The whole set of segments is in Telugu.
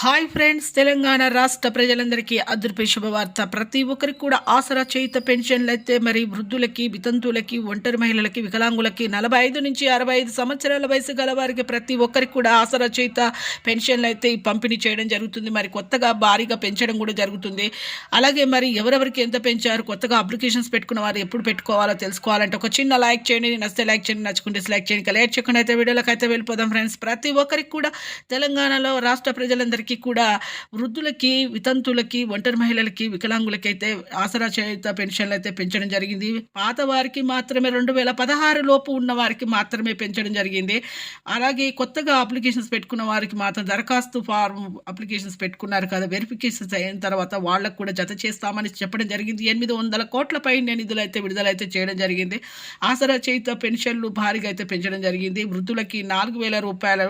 హాయ్ ఫ్రెండ్స్, తెలంగాణ రాష్ట్ర ప్రజలందరికీ అదృపే శుభవార్త. ప్రతి ఒక్కరికి కూడా ఆసరా చేయుత పెన్షన్లు అయితే మరి వృద్ధులకి, వితంతువులకి, ఒంటరి మహిళలకి, వికలాంగులకి 45 నుంచి 65 సంవత్సరాల వయసు గల వారికి ప్రతి ఒక్కరికి కూడా ఆసరా చేయుత పెన్షన్లు అయితే పంపిణీ చేయడం జరుగుతుంది. మరి కొత్తగా భారీగా పెంచడం కూడా జరుగుతుంది. అలాగే మరి ఎవరెవరికి ఎంత పెంచారు, కొత్తగా అప్లికేషన్స్ పెట్టుకున్న వారు ఎప్పుడు పెట్టుకోవాలో తెలుసుకోవాలంటే ఒక చిన్న లైక్ చేయండి. నచ్చితే లైక్ చేయండి, నచ్చుకుంటే డిస్లైక్ చేయండి. లేట్ చేయకుండా అయితే వీడియోలోకి అయితే వెళ్ళిపోదాం ఫ్రెండ్స్. ప్రతి ఒక్కరికి కూడా తెలంగాణలో రాష్ట్ర ప్రజలందరికీ కూడా వృద్ధులకి, వితంతువులకి, ఒంటరి మహిళలకి, వికలాంగులకి అయితే ఆసరా చేయుత పెన్షన్లు అయితే పెంచడం జరిగింది. పాత వారికి మాత్రమే 2016 లోపు ఉన్న వారికి మాత్రమే పెంచడం జరిగింది. అలాగే కొత్తగా అప్లికేషన్స్ పెట్టుకున్న వారికి మాత్రం దరఖాస్తు ఫార్మ్ అప్లికేషన్స్ పెట్టుకున్నారు కదా, వెరిఫికేషన్స్ అయిన తర్వాత వాళ్ళకు కూడా జత చేస్తామని చెప్పడం జరిగింది. 800 కోట్ల పైన నిధులైతే విడుదలైతే చేయడం జరిగింది. ఆసరా చేయుత పెన్షన్లు భారీగా అయితే పెంచడం జరిగింది. వృద్ధులకి 4,000 రూపాయలు,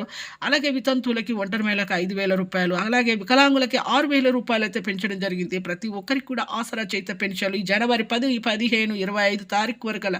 అలాగే వితంతువులకి, ఒంటరి మహిళలకు 5,000 రూపాయలు, అలాగే వికలాంగులకి 6,000 రూపాయలు అయితే పెంచడం జరిగింది. ప్రతి ఒక్కరికి కూడా ఆసరా చేయుత పెన్షన్లు ఈ జనవరి 10, 15, 25 తారీఖు వరకల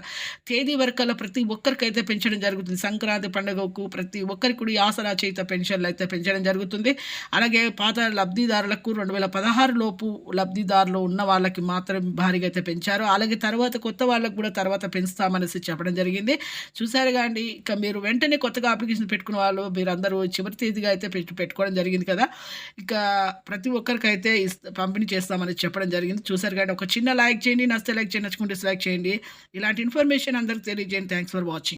తేదీ వరకల ప్రతి ఒక్కరికైతే పెంచడం జరుగుతుంది. సంక్రాంతి పండుగకు ప్రతి ఒక్కరికి కూడా ఈ ఆసరా చేయుత పెన్షన్లు అయితే పెంచడం జరుగుతుంది. అలాగే పాత లబ్ధిదారులకు 2016 లోపు లబ్ధిదారులు ఉన్న వాళ్ళకి మాత్రం భారీగా అయితే పెంచారు. అలాగే తర్వాత కొత్త వాళ్ళకు కూడా తర్వాత పెంచుతామనేసి చెప్పడం జరిగింది. చూసారుగా అండి. ఇక మీరు వెంటనే కొత్తగా అప్లికేషన్ పెట్టుకున్న వాళ్ళు మీరందరూ చివరి తేదీగా అయితే పెట్టుకోవడం జరిగింది కదా. ఇక ప్రతి ఒక్కరికైతే పంపిణీ చేస్తామని చెప్పడం జరిగింది. చూసారు కానీ ఒక చిన్న లైక్ చేయండి, నచ్చితే లైక్ చేయండి, నచ్చుకుంటే లైక్ చేయండి. ఇలాంటి ఇన్ఫర్మేషన్ అందరికి తెలియజేయండి. Thanks for watching.